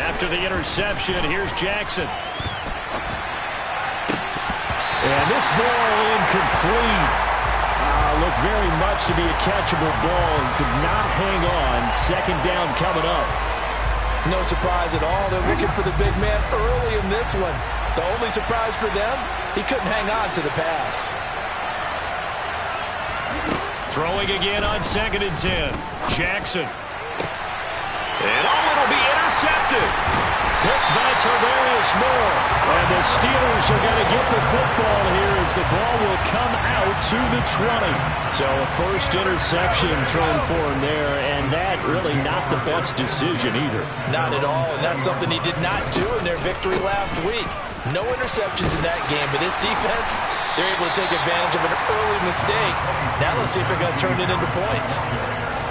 After the interception, here's Jackson. And this ball incomplete. Looked very much to be a catchable ball and could not hang on. Second down coming up. No surprise at all. They're looking for the big man early in this one. The only surprise for them, he couldn't hang on to the pass. Throwing again on 2nd and 10. Jackson. And it'll be intercepted. Picked by Tarvarius Moore. And the Steelers are going to get the football here as the ball will come out to the 20. So a first interception thrown for him there, and that really not the best decision either. Not at all, and that's something he did not do in their victory last week. No interceptions in that game, but this defense, they're able to take advantage of an early mistake. Now let's see if they're going to turn it into points.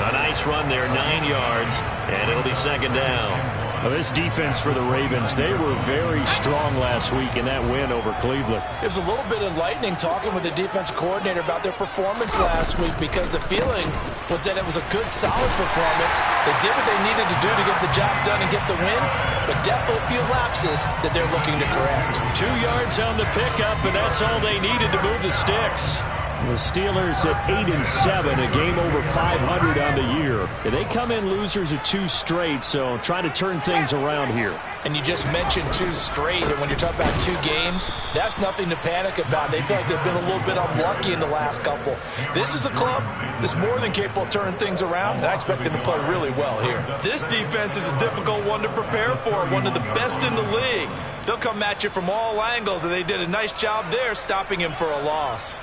A nice run there, 9 yards, and it'll be second down. Well, this defense for the Ravens, they were very strong last week in that win over Cleveland. It was a little bit enlightening talking with the defense coordinator about their performance last week because the feeling was that it was a good, solid performance. They did what they needed to do to get the job done and get the win, but definitely a few lapses that they're looking to correct. 2 yards on the pickup, and that's all they needed to move the sticks. The Steelers at 8-7, a game over 500 on the year. They come in losers of 2 straight, so try to turn things around here. And you just mentioned 2 straight, and when you're talking about 2 games, that's nothing to panic about. They feel like they've been a little bit unlucky in the last couple. This is a club that's more than capable of turning things around, and I expect them to play really well here. This defense is a difficult one to prepare for, one of the best in the league. They'll come at you from all angles, and they did a nice job there stopping him for a loss.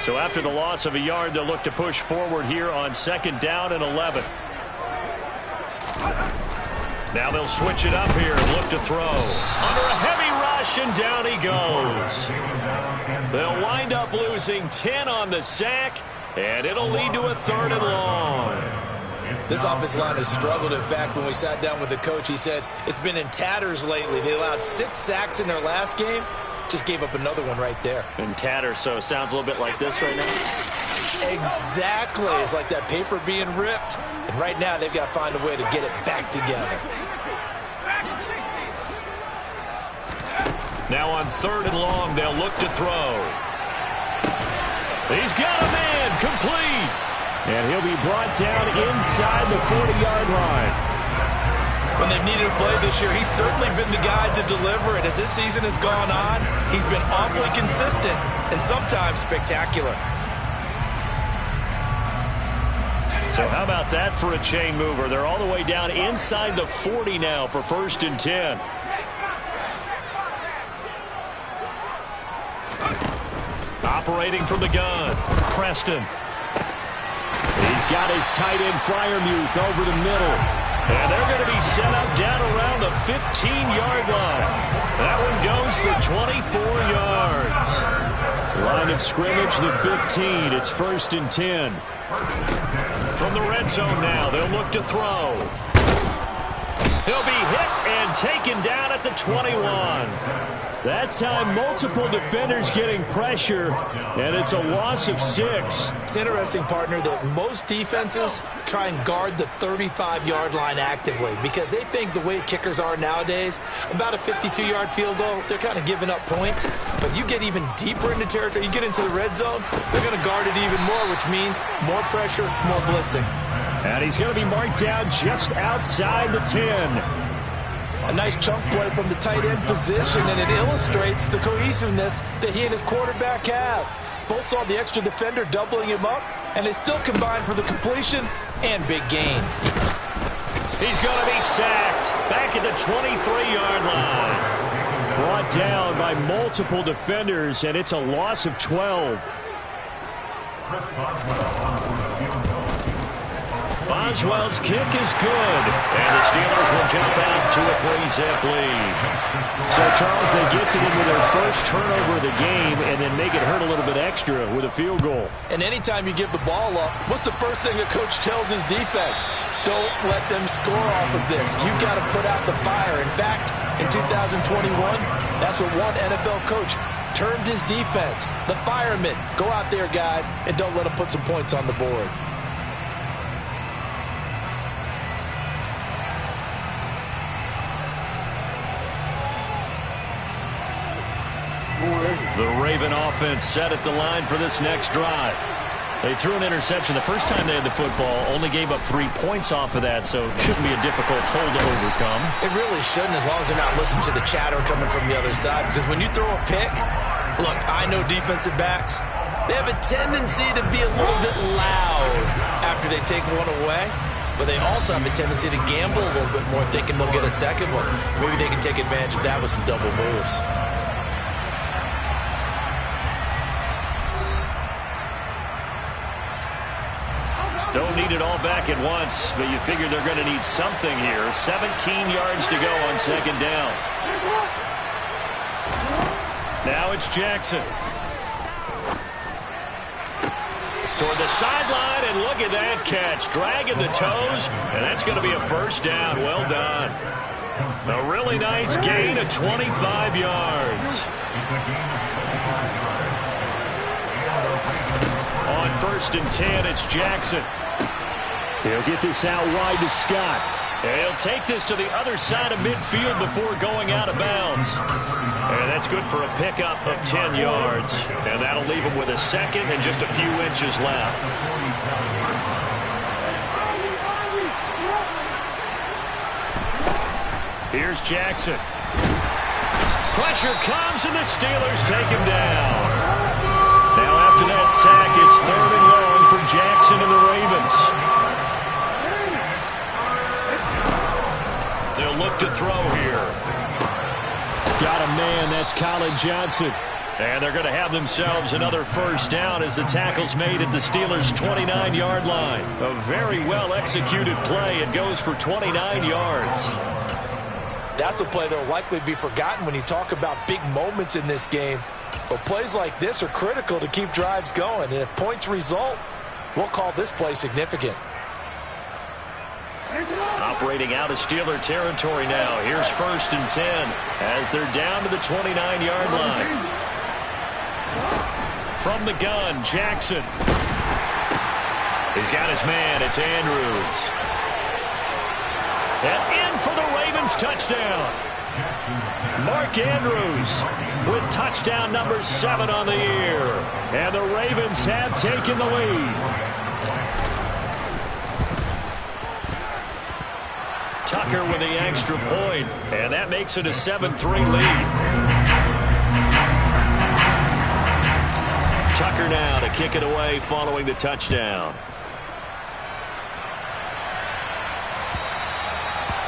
So after the loss of a yard, they'll look to push forward here on 2nd down and 11. Now they'll switch it up here and look to throw. Under a heavy rush, and down he goes. They'll wind up losing 10 on the sack, and it'll lead to a 3rd and long. This offensive line has struggled. In fact, when we sat down with the coach, he said it's been in tatters lately. They allowed 6 sacks in their last game. Just gave up another one right there. In tatters, so it sounds a little bit like this right now. Exactly. It's like that paper being ripped. And right now, they've got to find a way to get it back together. Now on 3rd and long, they'll look to throw. He's got a man, complete. And he'll be brought down inside the 40-yard line. When they've needed a play this year, he's certainly been the guy to deliver it. As this season has gone on, he's been awfully consistent and sometimes spectacular. So how about that for a chain mover? They're all the way down inside the 40 now for 1st and 10. Operating from the gun, Preston. He's got his tight end Freiermuth over the middle. And they're going to be set up down around the 15-yard line. That one goes for 24 yards. Line of scrimmage, the 15. It's 1st and 10. From the red zone now, they'll look to throw. He'll be hit and taken down at the 21. That time, multiple defenders getting pressure, and it's a loss of 6. It's interesting, partner, that most defenses try and guard the 35-yard line actively because they think the way kickers are nowadays, about a 52-yard field goal, they're kind of giving up points. But you get even deeper into territory, you get into the red zone, they're going to guard it even more, which means more pressure, more blitzing. And he's going to be marked down just outside the 10. A nice chunk play from the tight end position, and it illustrates the cohesiveness that he and his quarterback have. Both saw the extra defender doubling him up, and they still combined for the completion and big gain. He's going to be sacked back at the 23-yard line. Brought down by multiple defenders, and it's a loss of 12. Boswell's kick is good, and the Steelers will jump out to a 3-zip lead. So, Charles, they get to them with their first turnover of the game and then make it hurt a little bit extra with a field goal. And anytime you give the ball up, what's the first thing a coach tells his defense? Don't let them score off of this. You've got to put out the fire. In fact, in 2021, that's what one NFL coach Turned his defense. The firemen. Go out there, guys, and don't let them put some points on the board. The Raven offense set at the line for this next drive. They threw an interception the first time they had the football, only gave up 3 points off of that, so it shouldn't be a difficult hole to overcome. It really shouldn't, as long as they're not listening to the chatter coming from the other side, because when you throw a pick, look, I know defensive backs, they have a tendency to be a little bit loud after they take one away, but they also have a tendency to gamble a little bit more, thinking they'll get a second one. Maybe they can take advantage of that with some double moves. Don't need it all back at once, but you figure they're going to need something here. 17 yards to go on second down. Now it's Jackson. Toward the sideline, and look at that catch. Dragging the toes, and that's going to be a first down. Well done. A really nice gain of 25 yards. On 1st and 10, it's Jackson. He'll get this out wide to Scott. And he'll take this to the other side of midfield before going out of bounds. And that's good for a pickup of 10 yards. And that'll leave him with a second and just a few inches left. Here's Jackson. Pressure comes, and the Steelers take him down. Now after that sack, it's 3rd and long for Jackson and the Ravens. They'll look to throw here. Got a man, that's Colin Johnson. And they're going to have themselves another first down as the tackle's made at the Steelers' 29-yard line. A very well-executed play. It goes for 29 yards. That's a play that will likely be forgotten when you talk about big moments in this game. But plays like this are critical to keep drives going. And if points result, we'll call this play significant. Operating out of Steeler territory now. Here's 1st and 10 as they're down to the 29-yard line. From the gun, Jackson. He's got his man. It's Andrews. And in for the Ravens touchdown. Mark Andrews with touchdown number 7 on the year. And the Ravens have taken the lead. Tucker with the extra point, and that makes it a 7-3 lead. Tucker now to kick it away following the touchdown.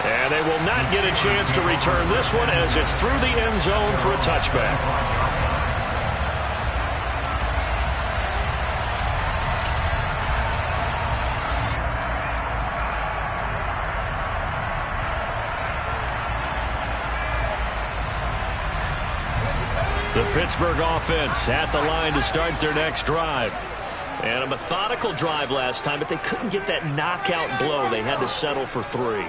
And they will not get a chance to return this one as it's through the end zone for a touchback. The Pittsburgh offense at the line to start their next drive. And a methodical drive last time, but they couldn't get that knockout blow. They had to settle for 3.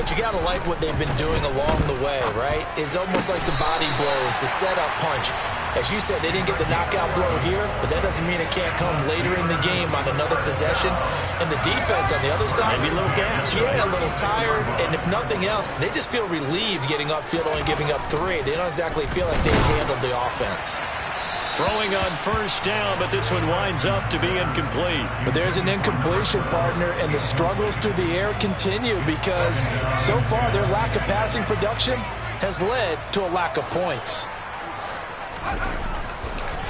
But you got to like what they've been doing along the way, right? It's almost like the body blows, the setup punch. As you said, they didn't get the knockout blow here, but that doesn't mean it can't come later in the game on another possession. And the defense on the other side, maybe a little gas, yeah, right? A little tired. And if nothing else, they just feel relieved getting upfield, only giving up 3. They don't exactly feel like they handled the offense. Throwing on 1st down, but this one winds up to be incomplete. But there's an incompletion, partner, and the struggles through the air continue because so far their lack of passing production has led to a lack of points.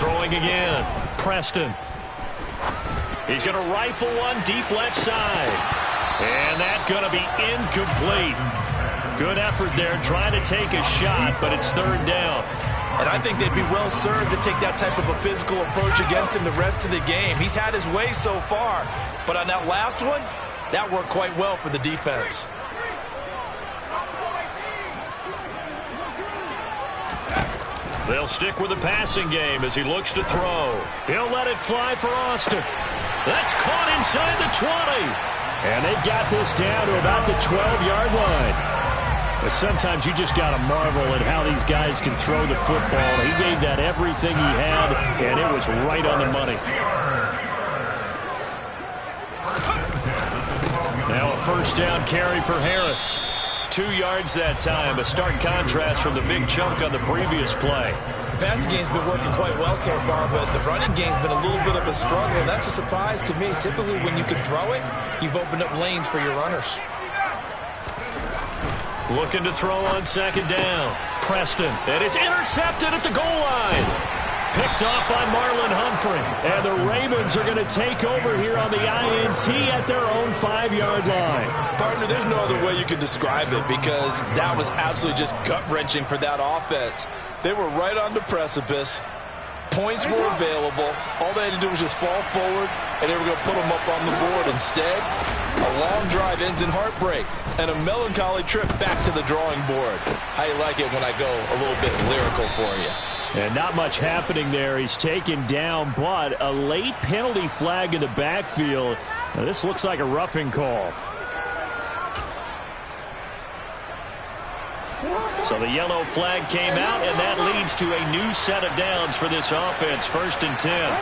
Throwing again, Preston. He's going to rifle one deep left side. And that's going to be incomplete. Good effort there, trying to take a shot, but it's 3rd down. And I think they'd be well served to take that type of a physical approach against him the rest of the game. He's had his way so far, but on that last one, that worked quite well for the defense. They'll stick with the passing game as he looks to throw. He'll let it fly for Austin. That's caught inside the 20. And they've got this down to about the 12-yard line. But sometimes you just got to marvel at how these guys can throw the football. He gave that everything he had, and it was right on the money. Now a first down carry for Harris. 2 yards that time, a stark contrast from the big chunk on the previous play. The passing game's been working quite well so far, but the running game's been a little bit of a struggle. That's a surprise to me. Typically, when you can throw it, you've opened up lanes for your runners. Looking to throw on second down. Preston, and it's intercepted at the goal line. Picked off by Marlon Humphrey. And the Ravens are going to take over here on the INT at their own 5-yard line. Partner, there's no other way you can describe it because that was absolutely just gut-wrenching for that offense. They were right on the precipice. Points were available. All they had to do was just fall forward, and they were going to put them up on the board. Instead, a long drive ends in heartbreak and a melancholy trip back to the drawing board. How you like it when I go a little bit lyrical for you? And not much happening there. He's taken down, but a late penalty flag in the backfield. Now, this looks like a roughing call. So the yellow flag came out, and that leads to a new set of downs for this offense. 1st and 10.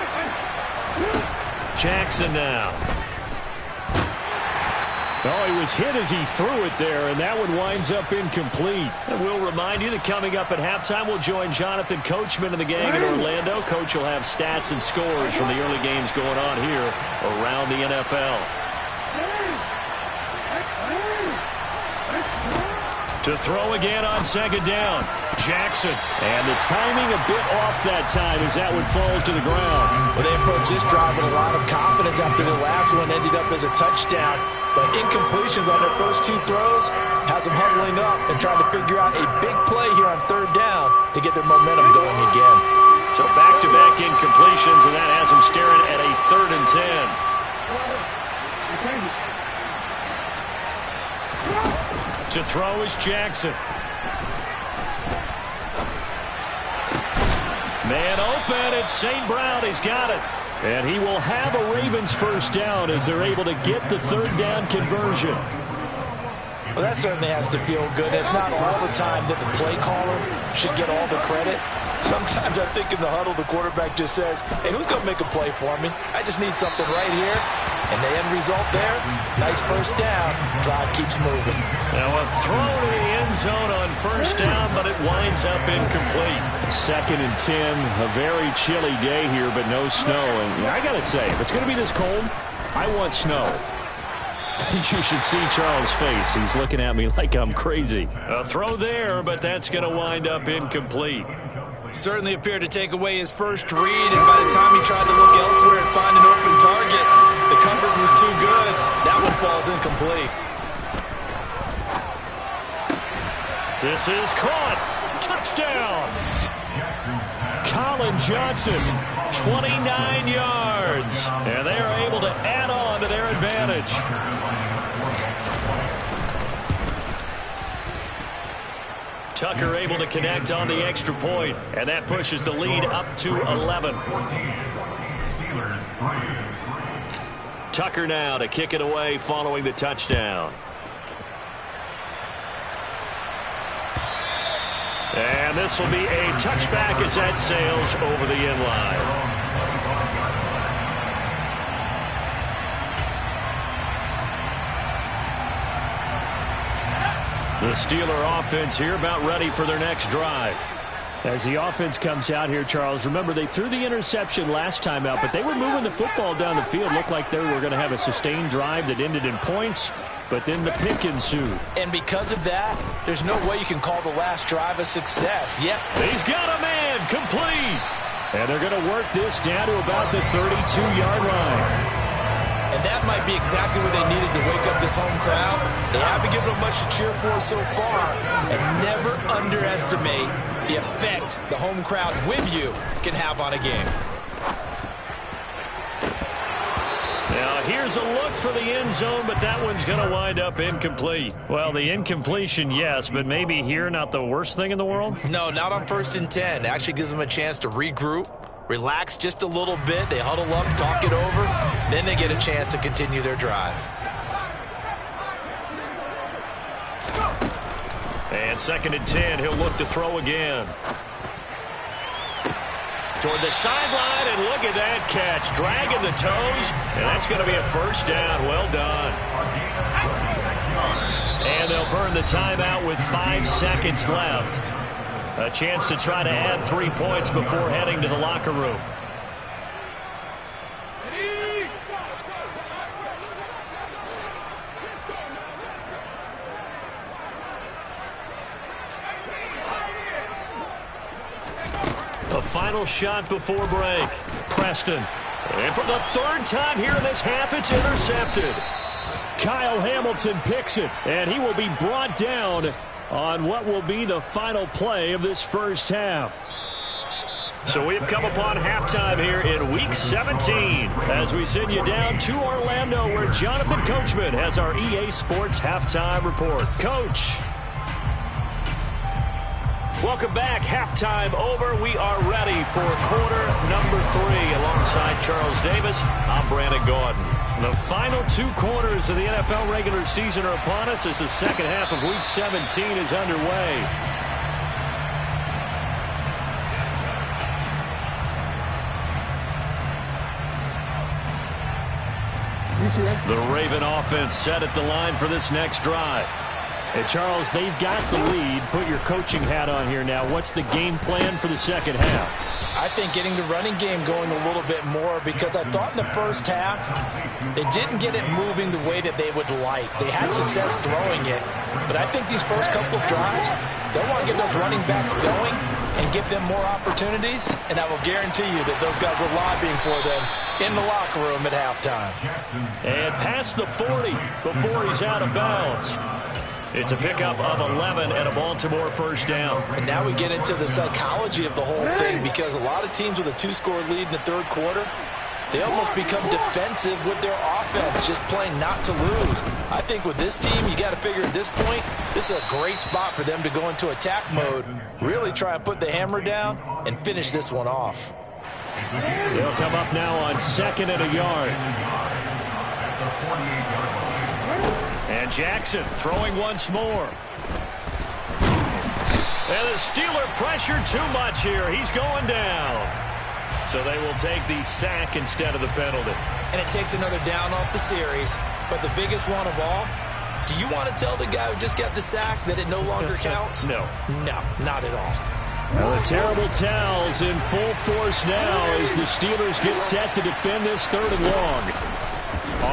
Jackson now. Oh, he was hit as he threw it there, and that one winds up incomplete. And we'll remind you that coming up at halftime, we'll join Jonathan Coachman and the gang in Orlando. Coach will have stats and scores from the early games going on here around the NFL. To throw again on second down. Jackson. And the timing a bit off that time as that one falls to the ground. Well, they approached this drive with a lot of confidence after the last one ended up as a touchdown. But incompletions on their first 2 throws has them huddling up and trying to figure out a big play here on 3rd down to get their momentum going again. So back-to-back incompletions, and that has them staring at a 3rd and 10. To throw is Jackson. Man open, it's St. Brown. He's got it. And he will have a Ravens first down as they're able to get the 3rd down conversion. Well, that certainly has to feel good. It's not all the time that the play caller should get all the credit. Sometimes I think in the huddle, the quarterback just says, hey, who's going to make a play for me? I just need something right here. And the end result there, nice first down. Drive keeps moving. Now a throw to the end zone on first down, but it winds up incomplete. 2nd and 10, a very chilly day here, but no snow. And I got to say, if it's going to be this cold, I want snow. You should see Charles' face. He's looking at me like I'm crazy. A throw there, but that's going to wind up incomplete. Certainly appeared to take away his first read, and by the time he tried to look elsewhere and find an open target, the coverage was too good. That one falls incomplete. This is caught. Touchdown. Colin Johnson, 29 yards. And they are able to add on to their advantage. Tucker able to connect on the extra point, and that pushes the lead up to 11. Tucker now to kick it away following the touchdown. And this will be a touchback as that sails over the end line. The Steeler offense here about ready for their next drive. As the offense comes out here, Charles, remember they threw the interception last time out, but they were moving the football down the field. Looked like they were going to have a sustained drive that ended in points, but then the pick ensued. And because of that, there's no way you can call the last drive a success. Yep. He's got a man complete. And they're going to work this down to about the 32-yard line. And that might be exactly what they needed to wake up this home crowd. They haven't given them much to cheer for so far. And never underestimate the effect the home crowd with you can have on a game. Now here's a look for the end zone, but that one's going to wind up incomplete. Well, the incompletion, yes, but maybe here not the worst thing in the world? No, not on 1st and 10. It actually gives them a chance to regroup, relax just a little bit. They huddle up, talk it over. Then they get a chance to continue their drive. And 2nd and 10, he'll look to throw again. Toward the sideline, and look at that catch. Dragging the toes, and that's going to be a first down. Well done. And they'll burn the timeout with 5 seconds left. A chance to try to add 3 points before heading to the locker room. A final shot before break. Preston. And for the 3rd time here in this half, it's intercepted. Kyle Hamilton picks it, and he will be brought down on what will be the final play of this first half. So we've come upon halftime here in Week 17 as we send you down to Orlando, where Jonathan Coachman has our EA Sports Halftime Report. Coach. Welcome back. Halftime over. We are ready for quarter number 3. Alongside Charles Davis, I'm Brandon Gaudin. The final 2 quarters of the NFL regular season are upon us as the second half of Week 17 is underway. The Raven offense set at the line for this next drive. Hey, Charles, they've got the lead. Put your coaching hat on here now. What's the game plan for the second half? I think getting the running game going a little bit more, because I thought in the first half they didn't get it moving the way that they would like. They had success throwing it, but I think these first couple of drives, they'll want to get those running backs going and give them more opportunities, and I will guarantee you that those guys were lobbying for them in the locker room at halftime. And past the 40 before he's out of bounds. It's a pickup of 11 and a Baltimore first down. And now we get into the psychology of the whole thing, because a lot of teams with a 2-score lead in the 3rd quarter, they almost become defensive with their offense, just playing not to lose. I think with this team, you got to figure at this point, this is a great spot for them to go into attack mode, really try and put the hammer down and finish this one off. They'll come up now on 2nd and a yard. And Jackson throwing once more. And the Steeler pressure too much here. He's going down. So they will take the sack instead of the penalty. And it takes another down off the series. But the biggest one of all, do you want to tell the guy who just got the sack that it no longer counts? No. No, not at all. Well, the terrible towels in full force now as the Steelers get set to defend this 3rd and long.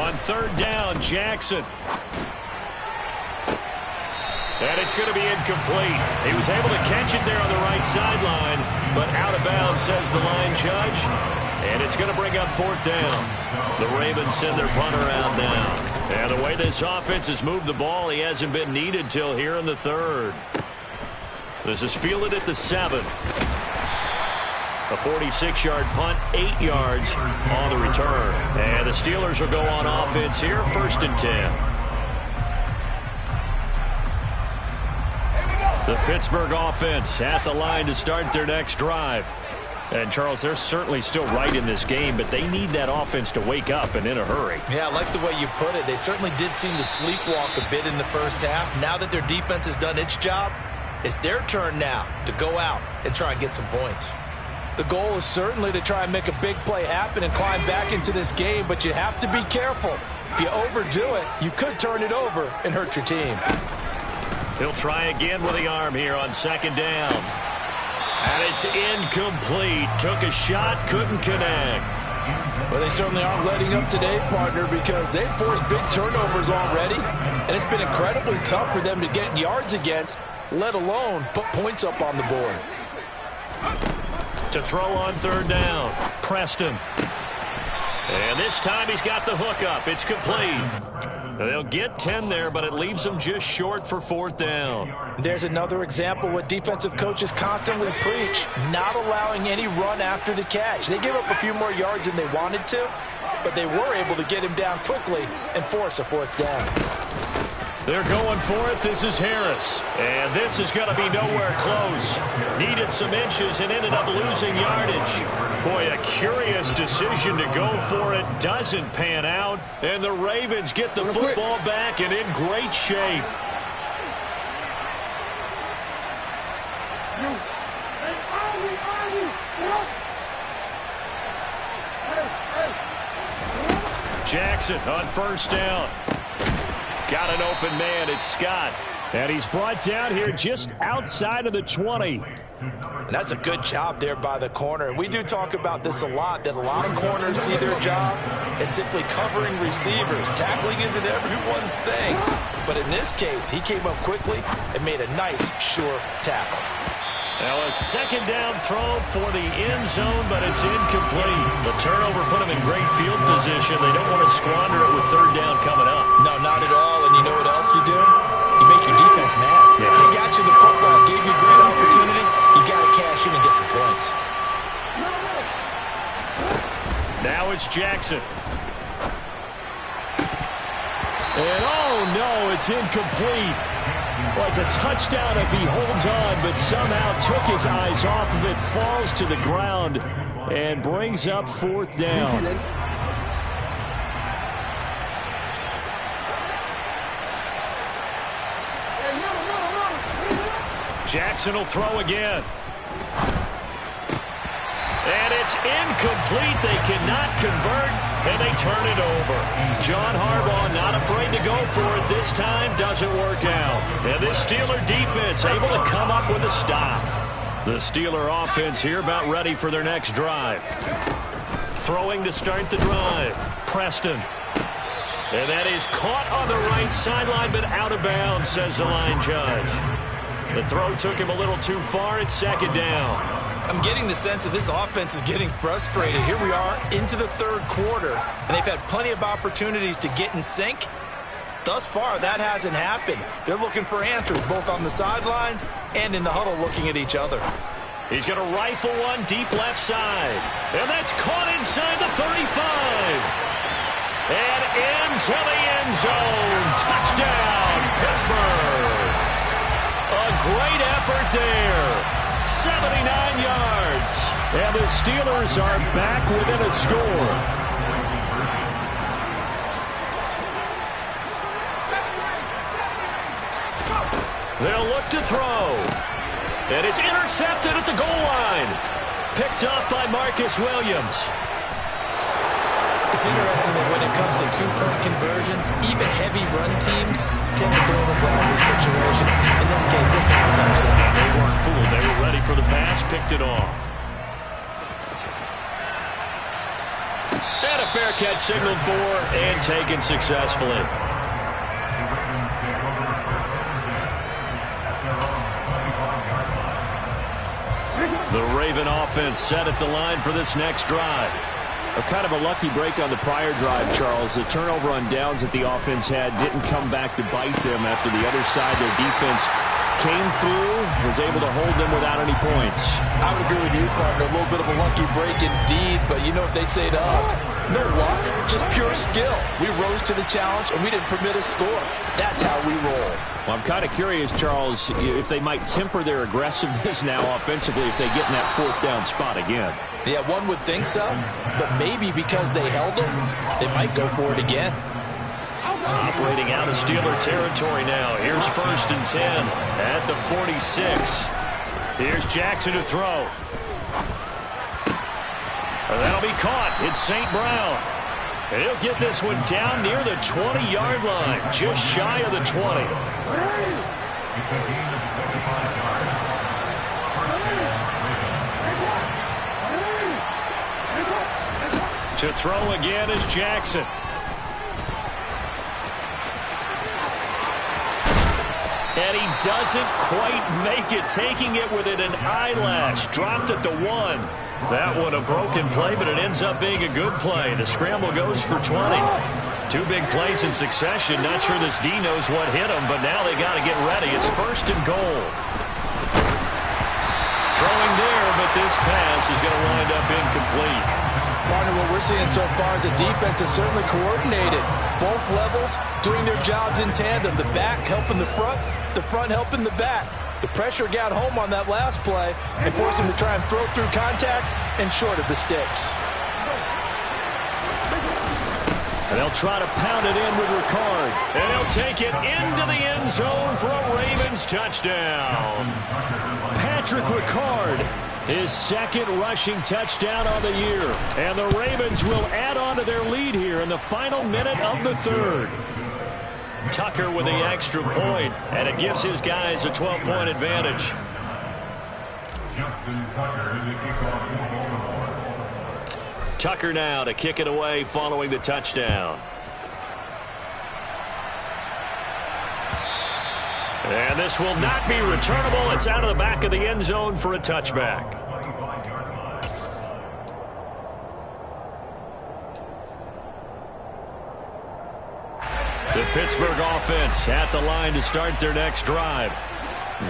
On 3rd down, Jackson. And it's going to be incomplete. He was able to catch it there on the right sideline, but out of bounds, says the line judge. And it's going to bring up 4th down. The Ravens send their punter out now. And the way this offense has moved the ball, he hasn't been needed till here in the 3rd. This is fielded at the 7. A 46-yard punt, 8 yards on the return. And the Steelers will go on offense here, 1st and 10. The Pittsburgh offense at the line to start their next drive. And, Charles, they're certainly still right in this game, but they need that offense to wake up and in a hurry. Yeah, I like the way you put it. They certainly did seem to sleepwalk a bit in the first half. Now that their defense has done its job, it's their turn now to go out and try and get some points. The goal is certainly to try and make a big play happen and climb back into this game, but you have to be careful. If you overdo it, you could turn it over and hurt your team. He'll try again with the arm here on 2nd down. And it's incomplete. Took a shot, couldn't connect. Well, they certainly aren't letting up today, partner, because they've forced big turnovers already, and it's been incredibly tough for them to get yards against, let alone put points up on the board. To throw on 3rd down, Preston. And this time he's got the hook up. It's complete. They'll get 10 there, but it leaves them just short for 4th down. There's another example what defensive coaches constantly preach, not allowing any run after the catch. They gave up a few more yards than they wanted to, but they were able to get him down quickly and force a 4th down. They're going for it. This is Harris. And this is going to be nowhere close. Needed some inches and ended up losing yardage. Boy, a curious decision to go for it. Doesn't pan out. And the Ravens get the football back and in great shape. Jackson on first down. Got an open man. It's Scott. And he's brought down here just outside of the 20. And that's a good job there by the corner. And we do talk about this a lot, that a lot of corners see their job as simply covering receivers. Tackling isn't everyone's thing. But in this case, he came up quickly and made a nice, sure tackle. Now a second down throw for the end zone, but it's incomplete. The turnover put them in great field position. They don't want to squander it with third down coming up. No, not at all. And you know what else you do? You make your defense mad. Yeah. They got you the football, gave you a great opportunity. You got to cash in and get some points. Now it's Jackson. And oh no, it's incomplete. Well, it's a touchdown if he holds on, but somehow took his eyes off of it, falls to the ground, and brings up fourth down. Jackson will throw again. And it's incomplete. They cannot convert, and they turn it over. John Harbaugh not afraid to go for it this time. Doesn't work out. And this Steeler defense able to come up with a stop. The Steeler offense here about ready for their next drive. Throwing to start the drive. Preston. And that is caught on the right sideline, but out of bounds, says the line judge. The throw took him a little too far. It's second down. I'm getting the sense that this offense is getting frustrated. Here we are into the third quarter, and they've had plenty of opportunities to get in sync. Thus far, that hasn't happened. They're looking for answers both on the sidelines and in the huddle looking at each other. He's going to rifle one deep left side. And that's caught inside the 35. And into the end zone. Touchdown, Pittsburgh. A great effort there. 79 yards. And the Steelers are back within a score. They'll look to throw. And it's intercepted at the goal line. Picked up by Marcus Williams. It's interesting that when it comes to two-point conversions, even heavy run teams tend to throw the ball in these situations. In this case, this one was intercepted. They weren't fooled. They were ready for the pass, picked it off. And a fair catch signaled for and taken successfully. The Raven offense set at the line for this next drive. A kind of a lucky break on the prior drive, Charles. The turnover on downs that the offense had didn't come back to bite them after the other side. Their defense came through, was able to hold them without any points. I would agree with you, partner. A little bit of a lucky break indeed, but you know what they'd say to us? No luck, just pure skill. We rose to the challenge, and we didn't permit a score. That's how we roll. Well, I'm kind of curious, Charles, if they might temper their aggressiveness now offensively if they get in that fourth down spot again. Yeah, one would think so, but maybe because they held them, they might go for it again. Operating out of Steeler territory now. Here's 1st and 10 at the 46. Here's Jackson to throw. And that'll be caught. It's St. Brown. And he'll get this one down near the 20-yard line, just shy of the 20. To throw again is Jackson. And he doesn't quite make it, taking it within an eyelash. Dropped at the 1. That one a broken play, but it ends up being a good play. The scramble goes for 20. 2 big plays in succession. Not sure this D knows what hit him, but now they got to get ready. It's 1st and goal. Throwing there, but this pass is going to wind up incomplete. Partner, what we're seeing so far is the defense is certainly coordinated. Both levels doing their jobs in tandem. The back helping the front helping the back. The pressure got home on that last play and forced him to try and throw through contact and short of the sticks. And they'll try to pound it in with Ricard. And he'll take it into the end zone for a Ravens touchdown. Patrick Ricard His second rushing touchdown on the year. And the Ravens will add on to their lead here in the final minute of the third. Tucker with the extra point, and it gives his guys a 12-point advantage. Tucker now to kick it away following the touchdown. And this will not be returnable. It's out of the back of the end zone for a touchback. The Pittsburgh offense at the line to start their next drive.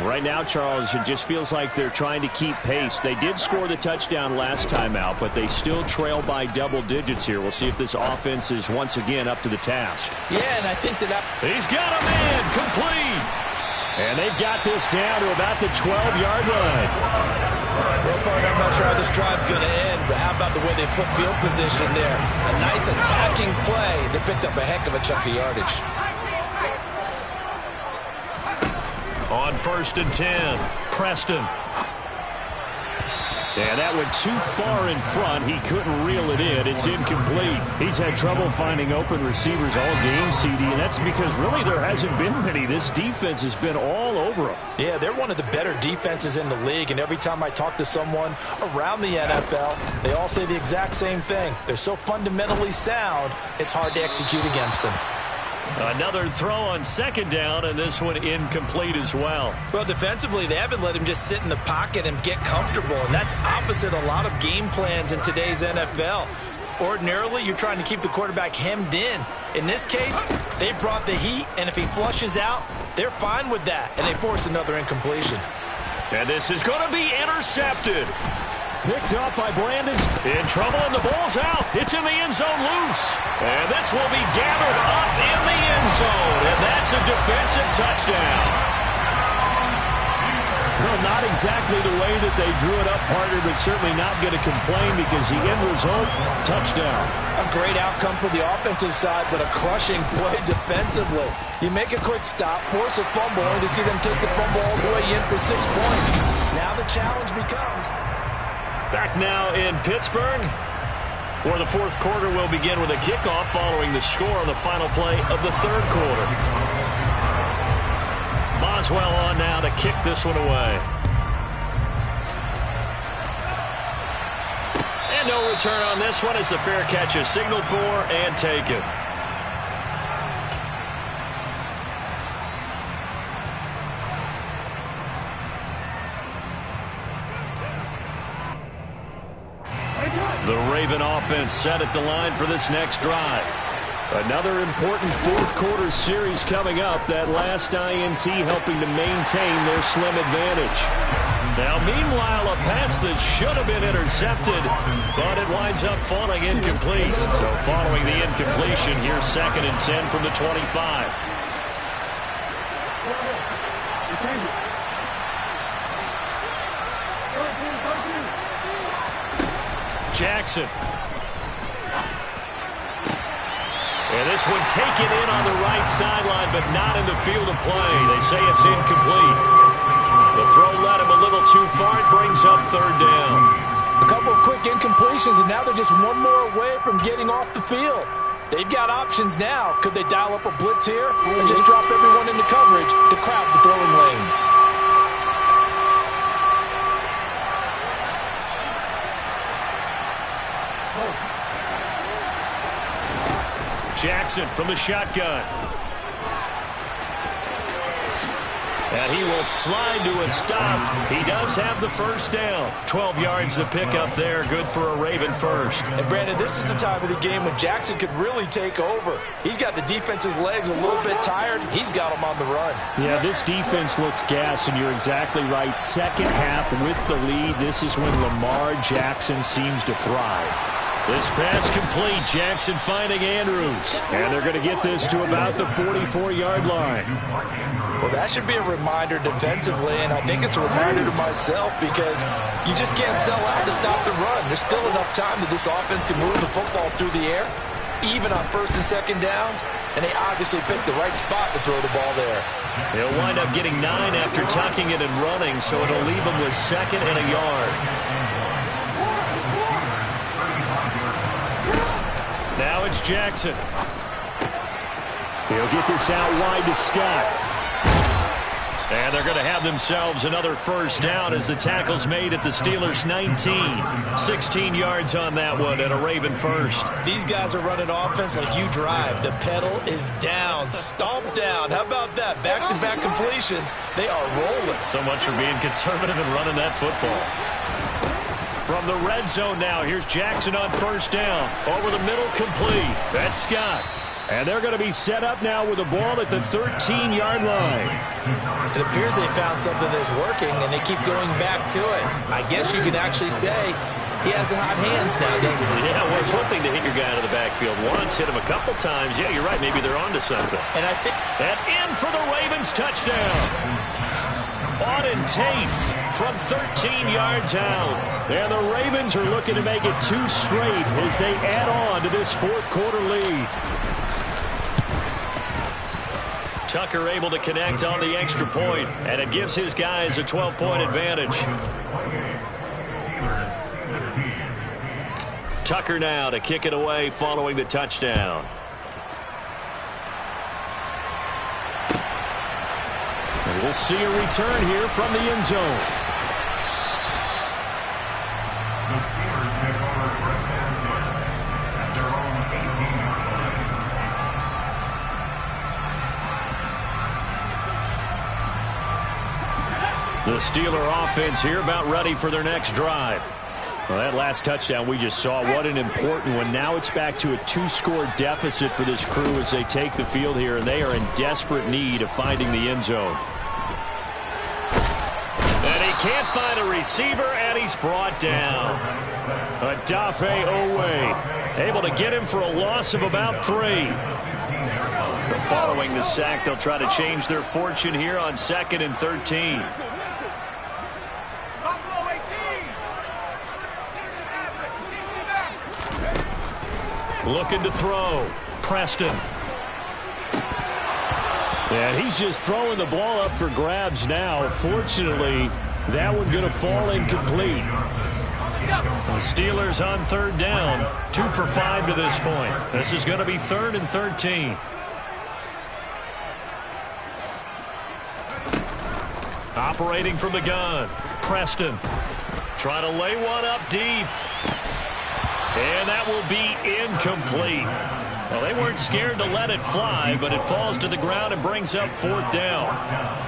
Right now, Charles, it just feels like they're trying to keep pace. They did score the touchdown last time out, but they still trail by double digits here. We'll see if this offense is once again up to the task. Yeah, and I think that... He's got a man complete. And they've got this down to about the 12-yard line. Well, partner, I'm not sure how this drive's going to end, but how about the way they flip field position there? A nice attacking play. They picked up a heck of a chunk of yardage. On 1st and 10, Preston. And that went too far in front. He couldn't reel it in. It's incomplete. He's had trouble finding open receivers all game, CD, and that's because really there hasn't been many. This defense has been all over him. Yeah, they're one of the better defenses in the league, and every time I talk to someone around the NFL, they all say the exact same thing. They're so fundamentally sound, it's hard to execute against them. Another throw on 2nd down, and this one incomplete as well. Well, defensively, they haven't let him just sit in the pocket and get comfortable, and that's opposite a lot of game plans in today's NFL. Ordinarily, you're trying to keep the quarterback hemmed in. In this case, they brought the heat, and if he flushes out, they're fine with that, and they force another incompletion. And this is going to be intercepted. Picked up by Brandon. In trouble, and the ball's out. It's in the end zone loose. And this will be gathered up in the end zone. And that's a defensive touchdown. Well, not exactly the way that they drew it up, partner, but certainly not going to complain because the end result, touchdown. A great outcome for the offensive side, but a crushing play defensively. You make a quick stop, force a fumble, and to see them take the fumble all the way in for 6 points. Now the challenge becomes... Back now in Pittsburgh, where the 4th quarter will begin with a kickoff following the score on the final play of the 3rd quarter. Boswell on now to kick this one away. And no return on this one as the fair catch is signaled for and taken. The Raven offense set at the line for this next drive. Another important 4th quarter series coming up. That last INT helping to maintain their slim advantage. Now, meanwhile, a pass that should have been intercepted, but it winds up falling incomplete. So following the incompletion, here's 2nd and 10 from the 25. Jackson. And this one taken in on the right sideline, but not in the field of play. They say it's incomplete. The throw led him a little too far. It brings up 3rd down. A couple of quick incompletions, and now they're just one more away from getting off the field. They've got options now. Could they dial up a blitz here or just drop everyone into coverage to crowd the throwing lanes? Jackson from the shotgun. And he will slide to a stop. He does have the 1st down. 12 yards to pick up there. Good for a Raven first. And Brandon, this is the time of the game when Jackson could really take over. He's got the defense's legs a little bit tired. He's got them on the run. Yeah, this defense looks gassed, and you're exactly right. 2nd half with the lead. This is when Lamar Jackson seems to thrive. This pass complete. Jackson finding Andrews. And they're going to get this to about the 44-yard line. Well, that should be a reminder defensively, and I think it's a reminder to myself because you just can't sell out to stop the run. There's still enough time that this offense can move the football through the air, even on 1st and 2nd downs, and they obviously picked the right spot to throw the ball there. He'll wind up getting 9 after tucking it and running, so it'll leave him with 2nd and a yard. Now it's Jackson. He'll get this out wide to Scott. And they're going to have themselves another first down as the tackle's made at the Steelers' 19. 16 yards on that one and a Raven first. These guys are running offense like you drive. The pedal is down, stomp down. How about that? Back-to-back completions. They are rolling. So much for being conservative and running that football. From the red zone now, here's Jackson on first down. Over the middle, complete. That's Scott. And they're going to be set up now with the ball at the 13-yard line. It appears they found something that's working, and they keep going back to it. I guess you could actually say he has the hot hands now, doesn't he? Yeah, well, it's one thing to hit your guy out of the backfield once, hit him a couple times. Yeah, you're right. Maybe they're onto something. And I think that in for the Ravens touchdown. Auden Tate from 13 yards out. And the Ravens are looking to make it 2 straight as they add on to this fourth-quarter lead. Tucker able to connect on the extra point, and it gives his guys a 12-point advantage. Tucker now to kick it away following the touchdown. And we'll see a return here from the end zone. The Steeler offense here about ready for their next drive. Well, that last touchdown we just saw, what an important one. Now it's back to a 2-score deficit for this crew as they take the field here, and they are in desperate need of finding the end zone. And he can't find a receiver, and he's brought down. Odafe Oweh able to get him for a loss of about 3. But following the sack, they'll try to change their fortune here on 2nd and 13. Looking to throw. Preston. And he's just throwing the ball up for grabs now. Fortunately, that one going to fall incomplete. The Steelers on 3rd down. 2 for 5 to this point. This is going to be 3rd and 13. Operating from the gun. Preston. Trying to lay one up deep. And that will be incomplete. Well, they weren't scared to let it fly, but it falls to the ground and brings up 4th down.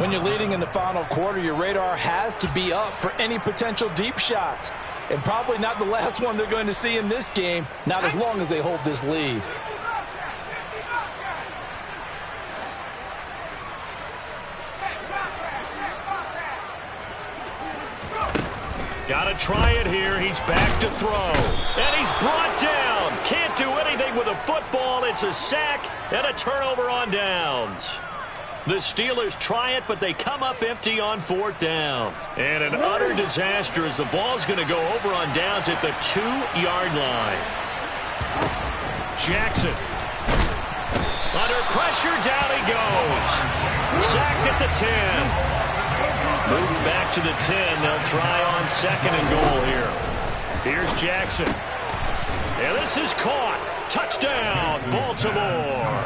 When you're leading in the final quarter, your radar has to be up for any potential deep shots. And probably not the last one they're going to see in this game, not as long as they hold this lead. Got to try it here. He's back to throw. And he's brought down. Can't do anything with a football. It's a sack and a turnover on downs. The Steelers try it, but they come up empty on 4th down. And an utter disaster as the ball's going to go over on downs at the 2-yard line. Jackson. Under pressure, down he goes. Sacked at the 10. Moved back to the 10. They'll try on 2nd and goal here. Here's Jackson. And this is caught. Touchdown, Baltimore.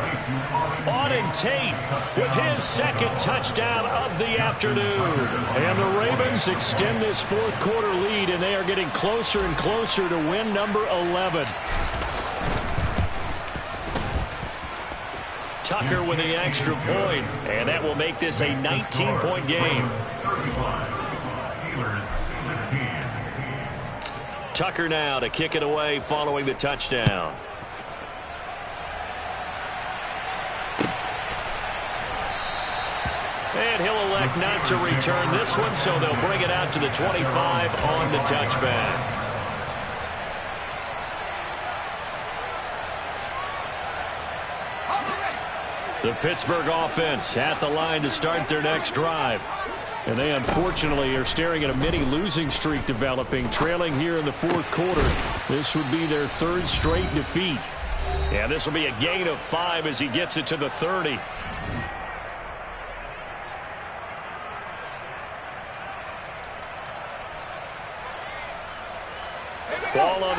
Auden Tate with his 2nd touchdown of the afternoon. And the Ravens extend this fourth-quarter lead, and they are getting closer and closer to win number 11. Tucker with the extra point, and that will make this a 19-point game. Tucker now to kick it away following the touchdown. And he'll elect not to return this one, so they'll bring it out to the 25 on the touchback. The Pittsburgh offense at the line to start their next drive. And they unfortunately are staring at a mini losing streak developing, trailing here in the 4th quarter. This would be their 3rd straight defeat. Yeah, this will be a gain of 5 as he gets it to the 30.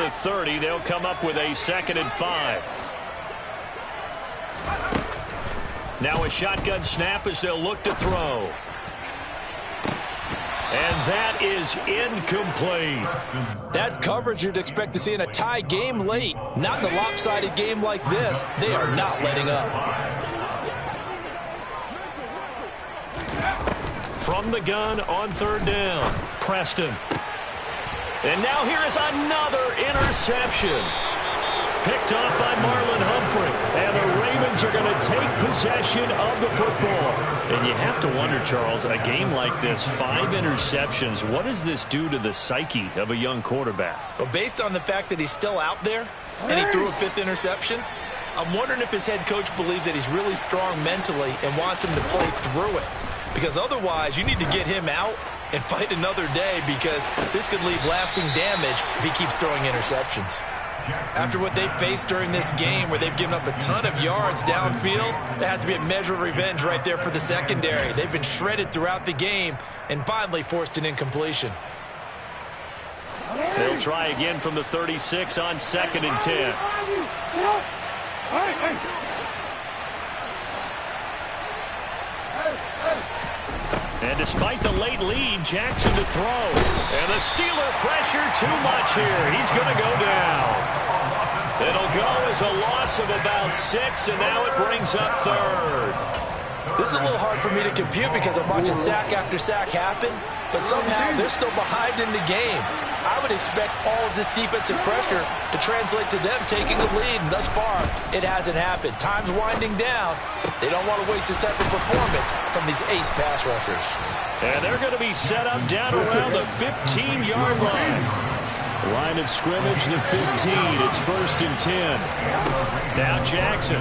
the 30. They'll come up with a 2nd and 5. Now a shotgun snap as they'll look to throw. And that is incomplete. That's coverage you'd expect to see in a tie game late. Not in a lopsided game like this. They are not letting up. From the gun on 3rd down, Preston. And now here is another interception. Picked off by Marlon Humphrey. And the Ravens are going to take possession of the football. And you have to wonder, Charles, a game like this, 5 interceptions, what does this do to the psyche of a young quarterback? Well, based on the fact that he's still out there and he threw a 5th interception, I'm wondering if his head coach believes that he's really strong mentally and wants him to play through it. Because otherwise, you need to get him out and fight another day, because this could leave lasting damage if he keeps throwing interceptions. After what they've faced during this game, where they've given up a ton of yards downfield, that has to be a measure of revenge right there for the secondary. They've been shredded throughout the game and finally forced an incompletion. They'll try again from the 36 on 2nd and 10. And despite the late lead, Jackson to throw. And the Steeler pressure too much here. He's going to go down. It'll go as a loss of about 6, and now it brings up 3rd. This is a little hard for me to compute because I'm watching sack after sack happen, but somehow they're still behind in the game. I would expect all of this defensive pressure to translate to them taking the lead, and thus far, it hasn't happened. Time's winding down. They don't want to waste this type of performance from these ace pass rushers. And they're going to be set up down around the 15-yard line. Line of scrimmage, the 15. It's 1st and 10. Now Jackson.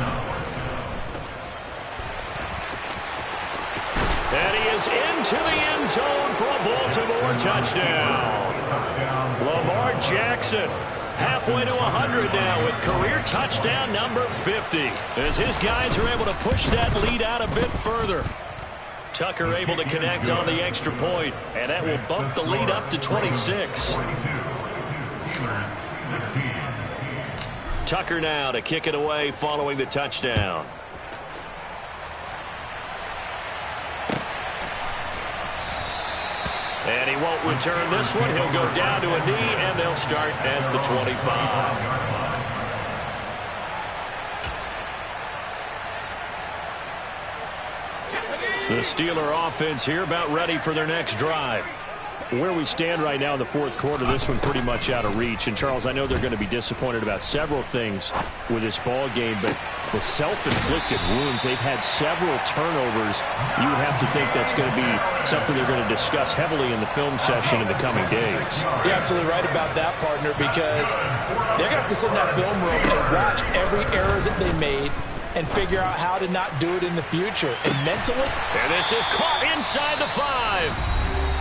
And he is into the end zone for a Baltimore touchdown. Lamar Jackson halfway to 100 now with career touchdown number 50. As his guys are able to push that lead out a bit further. Tucker able to connect on the extra point, and that will bump the lead up to 26. Tucker now to kick it away following the touchdown. And he won't return this one. He'll go down to a knee, and they'll start at the 25. The Steeler offense here about ready for their next drive. Where we stand right now in the 4th quarter, this one pretty much out of reach. And, Charles, I know they're going to be disappointed about several things with this ball game, but the self-inflicted wounds, they've had several turnovers. You would have to think that's going to be something they're going to discuss heavily in the film session in the coming days. You're absolutely right about that, partner, because they're going to have to sit in that film room and watch every error that they made and figure out how to not do it in the future. And mentally, and this is caught inside the 5.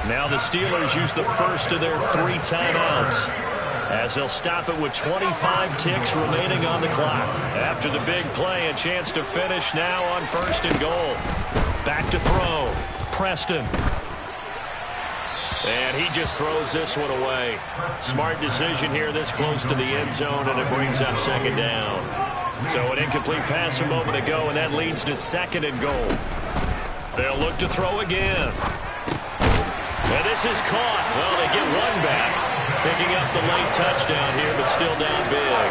Now the Steelers use the first of their 3 timeouts as they'll stop it with 25 ticks remaining on the clock. After the big play, a chance to finish now on 1st and goal. Back to throw. Preston. And he just throws this one away. Smart decision here this close to the end zone, and it brings up 2nd down. So an incomplete pass a moment ago, and that leads to 2nd and goal. They'll look to throw again. And this is caught. Well, they get one back. Picking up the late touchdown here, but still down big.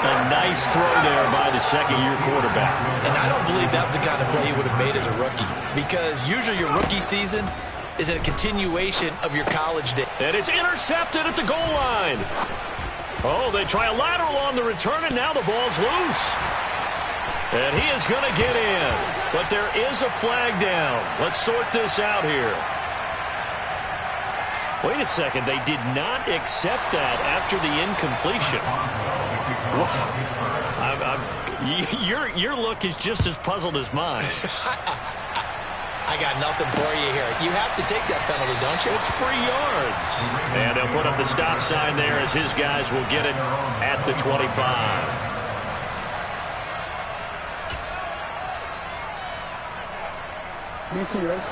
A nice throw there by the second-year quarterback. And I don't believe that was the kind of play he would have made as a rookie, because usually your rookie season is a continuation of your college day. And it's intercepted at the goal line. Oh, they try a lateral on the return, and now the ball's loose. And he is going to get in. But there is a flag down. Let's sort this out here. Wait a second. They did not accept that after the incompletion. Wow. Your look is just as puzzled as mine. I got nothing for you here. You have to take that penalty, don't you? It's free yards. And they'll put up the stop sign there as his guys will get it at the 25. DC, right?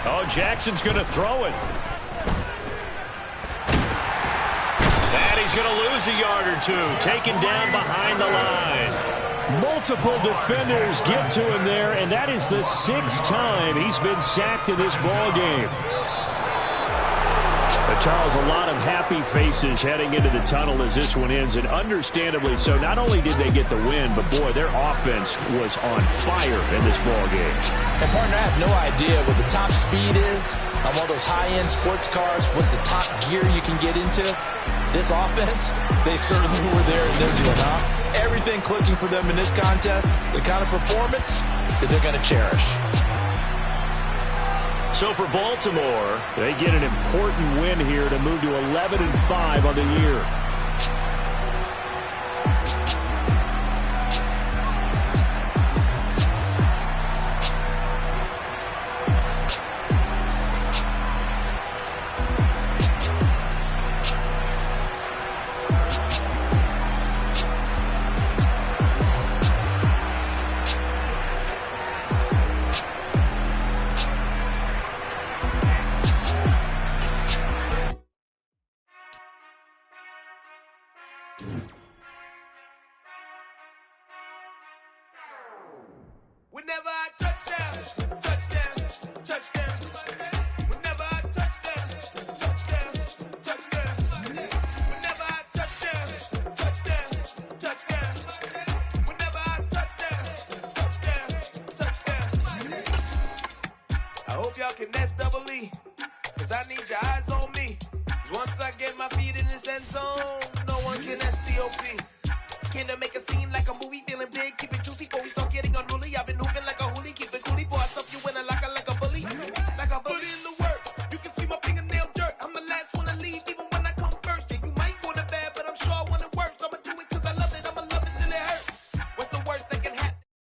Oh, Jackson's going to throw it. And he's going to lose a yard or two, taken down behind the line. Multiple defenders get to him there, and that is the 6th time he's been sacked in this ball game. Charles, a lot of happy faces heading into the tunnel as this one ends, and understandably so. Not only did they get the win, but, boy, their offense was on fire in this ball game. And, partner, I have no idea what the top speed is on one of those high-end sports cars. What's the top gear you can get into? This offense, they certainly were there in this one, huh? Everything clicking for them in this contest, the kind of performance that they're going to cherish. So for Baltimore, they get an important win here to move to 11-5 on the year. Whenever I touchdown, touchdown, touchdown. Whenever I touchdown, touchdown, touchdown. Whenever I touchdown, touchdown, touchdown. Whenever I touchdown, touchdown, touchdown. I hope y'all can nest double E, 'cause I need your eyes on me. 'Cause once I get my feet in this end zone, no one can STOP.